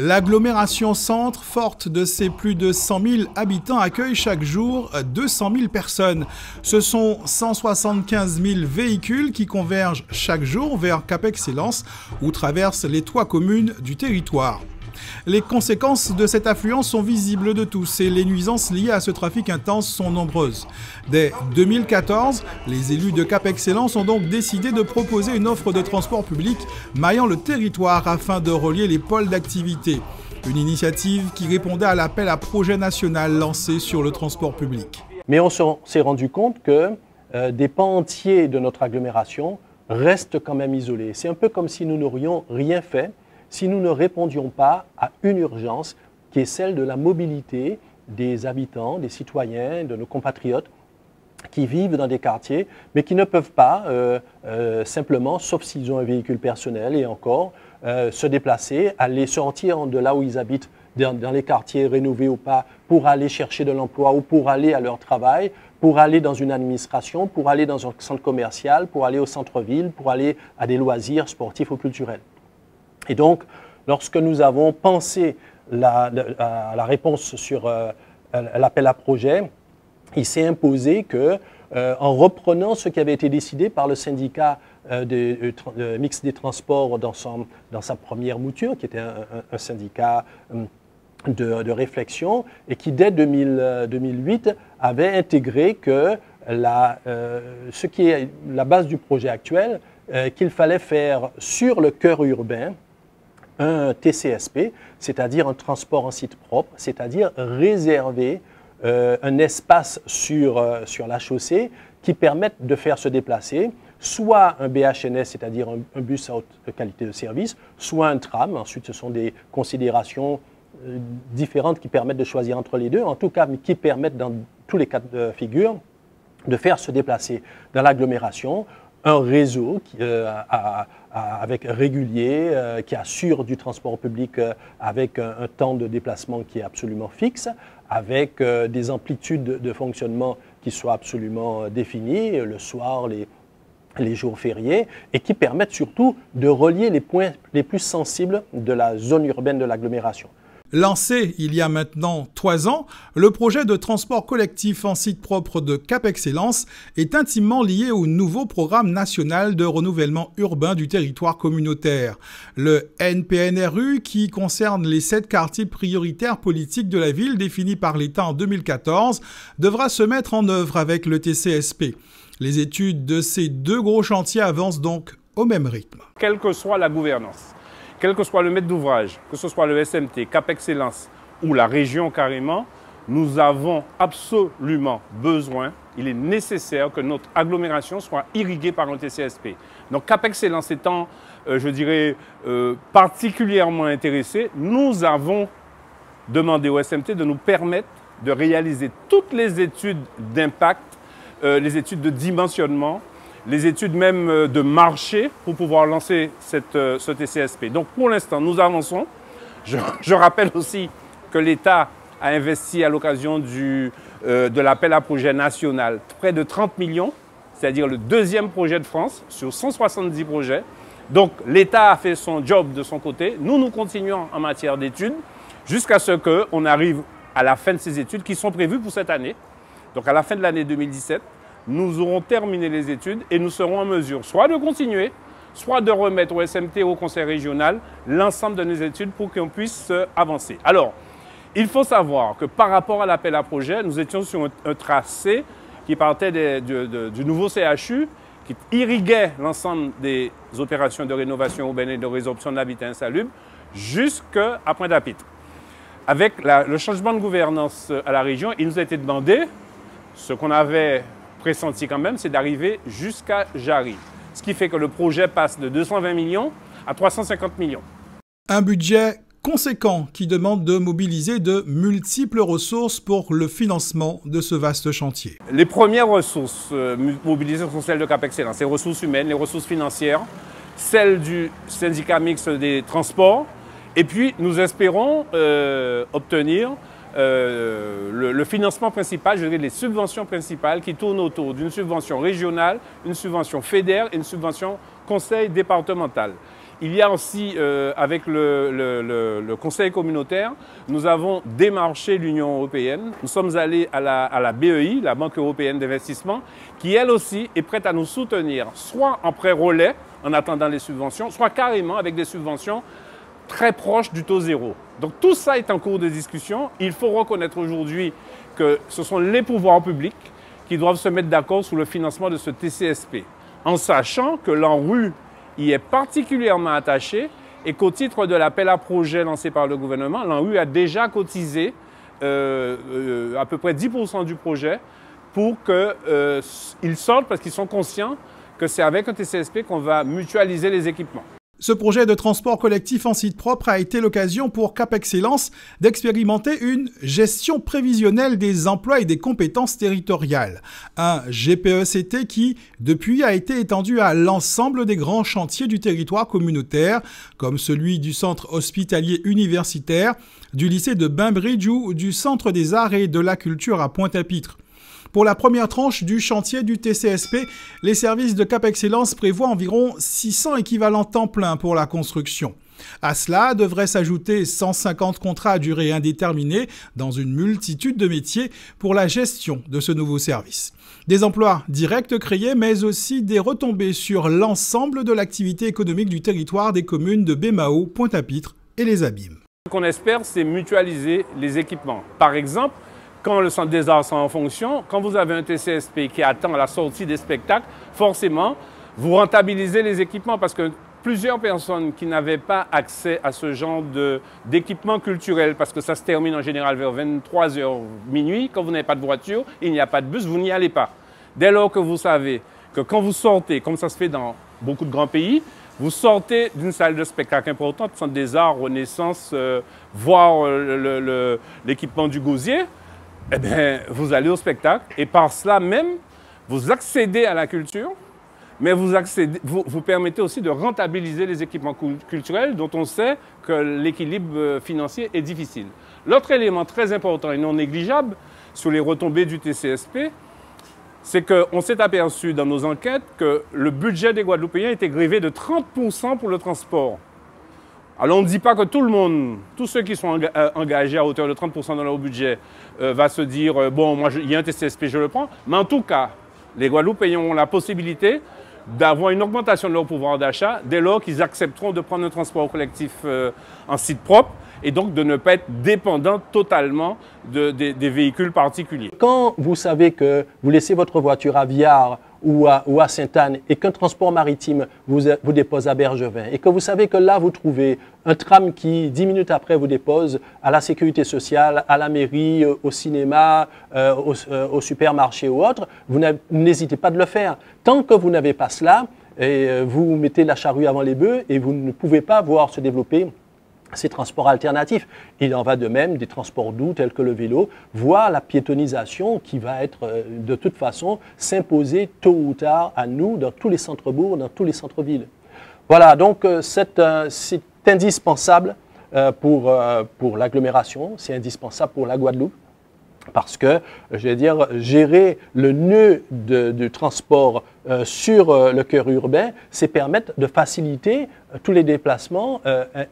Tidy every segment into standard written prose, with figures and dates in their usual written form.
L'agglomération centre, forte de ses plus de 100 000 habitants, accueille chaque jour 200 000 personnes. Ce sont 175 000 véhicules qui convergent chaque jour vers Cap Excellence, où traversent les 3 communes du territoire. Les conséquences de cette affluence sont visibles de tous et les nuisances liées à ce trafic intense sont nombreuses. Dès 2014, les élus de Cap Excellence ont donc décidé de proposer une offre de transport public maillant le territoire afin de relier les pôles d'activité. Une initiative qui répondait à l'appel à projet national lancé sur le transport public. Mais on s'est rendu compte que des pans entiers de notre agglomération restent quand même isolés. C'est un peu comme si nous n'aurions rien fait si nous ne répondions pas à une urgence qui est celle de la mobilité des habitants, des citoyens, de nos compatriotes qui vivent dans des quartiers, mais qui ne peuvent pas simplement, sauf s'ils ont un véhicule personnel et encore, se déplacer, aller sortir de là où ils habitent, dans les quartiers rénovés ou pas, pour aller chercher de l'emploi ou pour aller à leur travail, pour aller dans une administration, pour aller dans un centre commercial, pour aller au centre-ville, pour aller à des loisirs sportifs ou culturels. Et donc, lorsque nous avons pensé la réponse sur l'appel à projet, il s'est imposé que, en reprenant ce qui avait été décidé par le syndicat mixte des transports dans sa première mouture, qui était un syndicat de réflexion, et qui, dès 2008, avait intégré que ce qui est la base du projet actuel, qu'il fallait faire sur le cœur urbain, un TCSP, c'est-à-dire un transport en site propre, c'est-à-dire réserver un espace sur la chaussée qui permette de faire se déplacer soit un BHNS, c'est-à-dire un bus à haute qualité de service, soit un tram. Ensuite, ce sont des considérations différentes qui permettent de choisir entre les deux, en tout cas, mais qui permettent dans tous les cas de figure de faire se déplacer dans l'agglomération un réseau avec régulier, qui assure du transport public avec un temps de déplacement qui est absolument fixe, avec des amplitudes de fonctionnement qui soient absolument définies, le soir, les jours fériés, et qui permettent surtout de relier les points les plus sensibles de la zone urbaine de l'agglomération. Lancé il y a maintenant 3 ans, le projet de transport collectif en site propre de Cap Excellence est intimement lié au nouveau programme national de renouvellement urbain du territoire communautaire. Le NPNRU, qui concerne les 7 quartiers prioritaires politiques de la ville définis par l'État en 2014, devra se mettre en œuvre avec le TCSP. Les études de ces 2 gros chantiers avancent donc au même rythme. Quelle que soit la gouvernance, quel que soit le maître d'ouvrage, que ce soit le SMT, Cap Excellence ou la région carrément, nous avons absolument besoin, il est nécessaire que notre agglomération soit irriguée par un TCSP. Donc Cap Excellence étant, je dirais, particulièrement intéressé, nous avons demandé au SMT de nous permettre de réaliser toutes les études d'impact, les études de dimensionnement, les études même de marché pour pouvoir lancer ce TCSP. Donc pour l'instant, nous avançons. Je rappelle aussi que l'État a investi à l'occasion de l'appel à projet national près de 30 millions, c'est-à-dire le 2e projet de France sur 170 projets. Donc l'État a fait son job de son côté. Nous continuons en matière d'études jusqu'à ce qu'on arrive à la fin de ces études qui sont prévues pour cette année. Donc à la fin de l'année 2017, nous aurons terminé les études et nous serons en mesure soit de continuer, soit de remettre au SMT et au Conseil régional l'ensemble de nos études pour qu'on puisse avancer. Alors, il faut savoir que par rapport à l'appel à projet, nous étions sur un tracé qui partait du nouveau CHU, qui irriguait l'ensemble des opérations de rénovation urbaine et de résorption de l'habitat insalubre jusqu'à Pointe-à-Pitre. Avec le changement de gouvernance à la région, il nous a été demandé, ce qu'on avait pressenti quand même, c'est d'arriver jusqu'à Jarry. Ce qui fait que le projet passe de 220 millions à 350 millions. Un budget conséquent qui demande de mobiliser de multiples ressources pour le financement de ce vaste chantier. Les premières ressources mobilisées sont celles de Cap Excellence, les ressources humaines, les ressources financières, celles du syndicat mixte des transports. Et puis nous espérons obtenir le financement principal, je dirais les subventions principales qui tournent autour d'une subvention régionale, une subvention fédérale et une subvention conseil départemental. Il y a aussi, avec le Conseil communautaire, nous avons démarché l'Union européenne. Nous sommes allés à la BEI, la Banque européenne d'investissement, qui elle aussi est prête à nous soutenir, soit en prêt relais, en attendant les subventions, soit carrément avec des subventions très proches du taux zéro. Donc tout ça est en cours de discussion. Il faut reconnaître aujourd'hui que ce sont les pouvoirs publics qui doivent se mettre d'accord sur le financement de ce TCSP, en sachant que l'ANRU y est particulièrement attaché et qu'au titre de l'appel à projet lancé par le gouvernement, l'ANRU a déjà cotisé à peu près 10% du projet pour qu'ils sortent parce qu'ils sont conscients que c'est avec un TCSP qu'on va mutualiser les équipements. Ce projet de transport collectif en site propre a été l'occasion pour Cap Excellence d'expérimenter une gestion prévisionnelle des emplois et des compétences territoriales. Un GPECT qui, depuis, a été étendu à l'ensemble des grands chantiers du territoire communautaire, comme celui du centre hospitalier universitaire, du lycée de Bainbridge ou du centre des arts et de la culture à Pointe-à-Pitre. Pour la première tranche du chantier du TCSP, les services de Cap Excellence prévoient environ 600 équivalents temps plein pour la construction. À cela devraient s'ajouter 150 contrats à durée indéterminée dans une multitude de métiers pour la gestion de ce nouveau service. Des emplois directs créés, mais aussi des retombées sur l'ensemble de l'activité économique du territoire des communes de Baie-Mahault, Pointe-à-Pitre et les Abîmes. Ce qu'on espère, c'est mutualiser les équipements. Par exemple, quand le centre des arts sont en fonction, quand vous avez un TCSP qui attend la sortie des spectacles, forcément, vous rentabilisez les équipements parce que plusieurs personnes qui n'avaient pas accès à ce genre d'équipement culturel, parce que ça se termine en général vers 23h minuit, quand vous n'avez pas de voiture, il n'y a pas de bus, vous n'y allez pas. Dès lors que vous savez que quand vous sortez, comme ça se fait dans beaucoup de grands pays, vous sortez d'une salle de spectacle importante, centre des arts, Renaissance, voir l'équipement du Gosier, eh bien, vous allez au spectacle et par cela même, vous accédez à la culture, mais vous permettez aussi de rentabiliser les équipements culturels dont on sait que l'équilibre financier est difficile. L'autre élément très important et non négligeable sur les retombées du TCSP, c'est qu'on s'est aperçu dans nos enquêtes que le budget des Guadeloupéens était grevé de 30% pour le transport. Alors on ne dit pas que tout le monde, tous ceux qui sont engagés à hauteur de 30% dans leur budget, va se dire bon, moi il y a un TCSP, je le prends. Mais en tout cas, les Guadeloupéens ont la possibilité d'avoir une augmentation de leur pouvoir d'achat dès lors qu'ils accepteront de prendre un transport collectif en site propre et donc de ne pas être dépendants totalement des véhicules particuliers. Quand vous savez que vous laissez votre voiture à Viard ou à Sainte-Anne et qu'un transport maritime vous dépose à Bergevin et que vous savez que là vous trouvez un tram qui 10 minutes après vous dépose à la sécurité sociale, à la mairie, au cinéma, au supermarché ou autre, vous n'hésitez pas de le faire. Tant que vous n'avez pas cela, et vous mettez la charrue avant les bœufs et vous ne pouvez pas voir se développer ces transports alternatifs. Il en va de même des transports doux tels que le vélo, voire la piétonisation qui va être de toute façon s'imposer tôt ou tard à nous dans tous les centres-bourgs, dans tous les centres-villes. Voilà, donc c'est indispensable pour l'agglomération, c'est indispensable pour la Guadeloupe. Parce que, je vais dire, gérer le nœud du transport sur le cœur urbain, c'est permettre de faciliter tous les déplacements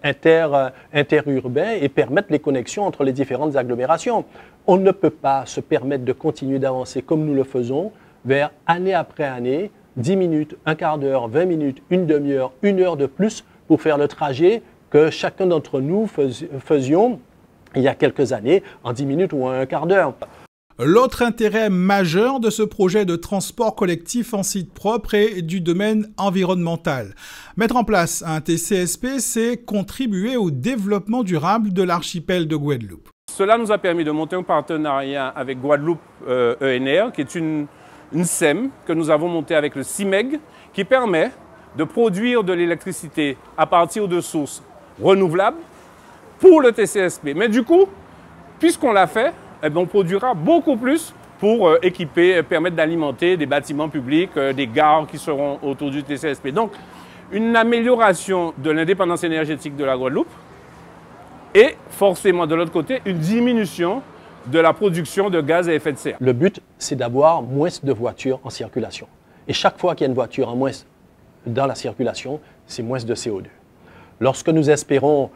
interurbains et permettre les connexions entre les différentes agglomérations. On ne peut pas se permettre de continuer d'avancer comme nous le faisons vers année après année, 10 minutes, un quart d'heure, 20 minutes, une demi-heure, une heure de plus pour faire le trajet que chacun d'entre nous faisions il y a quelques années, en 10 minutes ou en un quart d'heure. L'autre intérêt majeur de ce projet de transport collectif en site propre est du domaine environnemental. Mettre en place un TCSP, c'est contribuer au développement durable de l'archipel de Guadeloupe. Cela nous a permis de monter un partenariat avec Guadeloupe ENR, qui est une SEM que nous avons montée avec le CIMEG, qui permet de produire de l'électricité à partir de sources renouvelables pour le TCSP. Mais du coup, puisqu'on l'a fait, eh bien, on produira beaucoup plus pour équiper, permettre d'alimenter des bâtiments publics, des gares qui seront autour du TCSP. Donc, une amélioration de l'indépendance énergétique de la Guadeloupe et forcément, de l'autre côté, une diminution de la production de gaz à effet de serre. Le but, c'est d'avoir moins de voitures en circulation. Et chaque fois qu'il y a une voiture en moins dans la circulation, c'est moins de CO2. lorsque nous espérons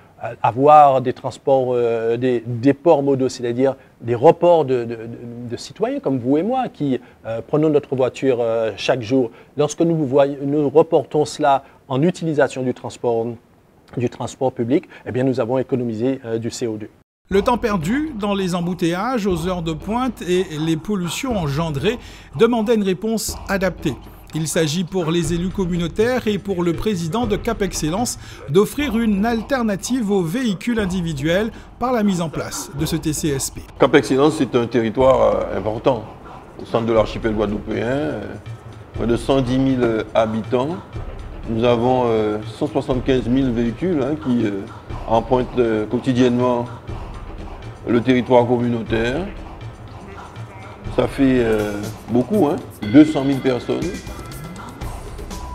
avoir des transports, des ports modaux, c'est-à-dire des reports de citoyens comme vous et moi qui prenons notre voiture chaque jour, lorsque nous reportons cela en utilisation du transport public, eh bien nous avons économisé du CO2. Le temps perdu dans les embouteillages aux heures de pointe et les pollutions engendrées demandaient une réponse adaptée. Il s'agit pour les élus communautaires et pour le président de Cap Excellence d'offrir une alternative aux véhicules individuels par la mise en place de ce TCSP. Cap Excellence, c'est un territoire important au centre de l'archipel guadeloupéen, près de 110 000 habitants. Nous avons 175 000 véhicules qui empruntent quotidiennement le territoire communautaire. Ça fait beaucoup, 200 000 personnes.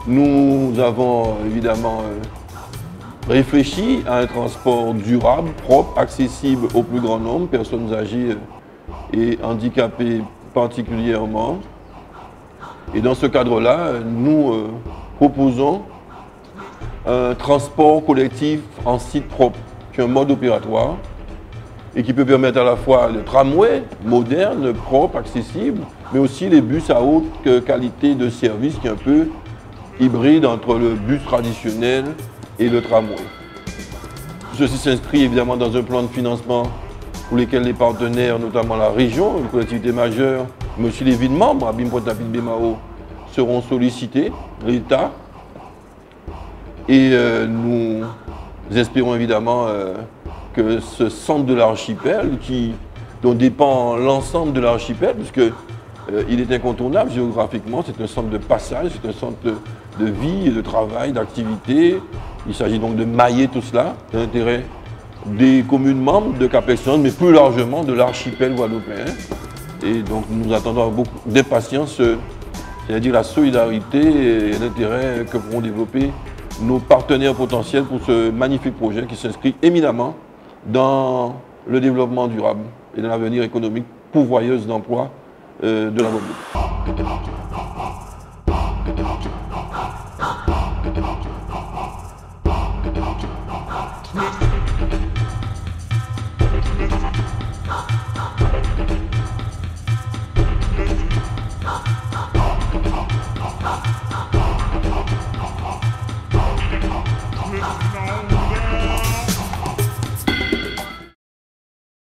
Nous avons évidemment réfléchi à un transport durable, propre, accessible au plus grand nombre, personnes âgées et handicapées particulièrement. Et dans ce cadre-là, nous proposons un transport collectif en site propre, qui est un mode opératoire et qui peut permettre à la fois le tramway moderne, propre, accessible, mais aussi les bus à haute qualité de service qui est un peu hybride entre le bus traditionnel et le tramway. Ceci s'inscrit évidemment dans un plan de financement pour lesquels les partenaires, notamment la région, une collectivité majeure, mais aussi les villes membres, Abim Pointe-à-Pitre, Bémao, seront sollicités, l'État. Et nous espérons évidemment que ce centre de l'archipel, dont dépend l'ensemble de l'archipel, puisque il est incontournable géographiquement, c'est un centre de passage, c'est un centre de vie, de travail, d'activité. Il s'agit donc de mailler tout cela, de l'intérêt des communes membres de Cap Excellence, mais plus largement de l'archipel guadeloupéen. Et donc nous attendons avec beaucoup d'impatience, c'est-à-dire la solidarité et l'intérêt que pourront développer nos partenaires potentiels pour ce magnifique projet qui s'inscrit éminemment dans le développement durable et dans l'avenir économique pourvoyeuse d'emplois de la Guadeloupe.